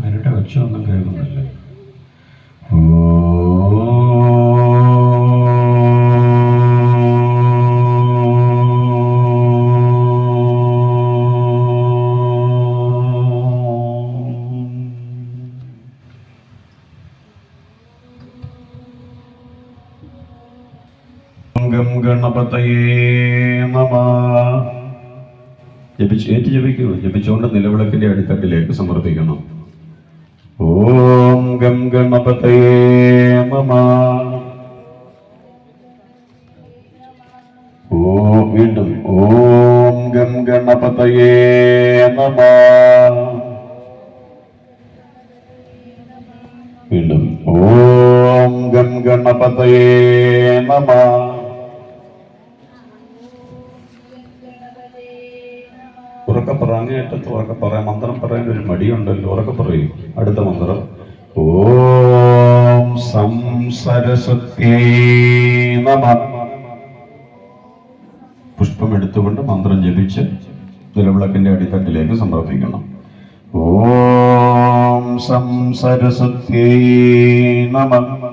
ആരുടെ ഒച്ച ഒന്നും കേൾക്കുന്നില്ല. ഗണപതയേ നമഃ. ജപിക്കൂ. ജപിച്ചുകൊണ്ട് നിലവിളക്കിന്റെ അടിത്തട്ടിലേക്ക് സമർപ്പിക്കണം. ഓം ഗം ഗണപതയേ നമഃ. വീണ്ടും ഓം ഗം ഗണപതയേ നമഃ. വീണ്ടും ഓം ഗം ഗണപതയേ നമഃ. ഉറക്കെ പറ. അങ്ങേയറ്റത്ത് ഉറക്കെ പറയാം. മന്ത്രം പറയാൻ ഒരു മടിയുണ്ടല്ലോ. ഉറക്കെ പറയും. അടുത്ത മന്ത്രം ഓം സം സരസ്വത്യേ നമഃ. പുഷ്പം എടുത്തുകൊണ്ട് മന്ത്രം ജപിച്ച് നിലവിളക്കിന്റെ അടിത്തട്ടിലേക്ക് സമർപ്പിക്കണം. ഓം സം സരസ്വത്യേ നമഃ.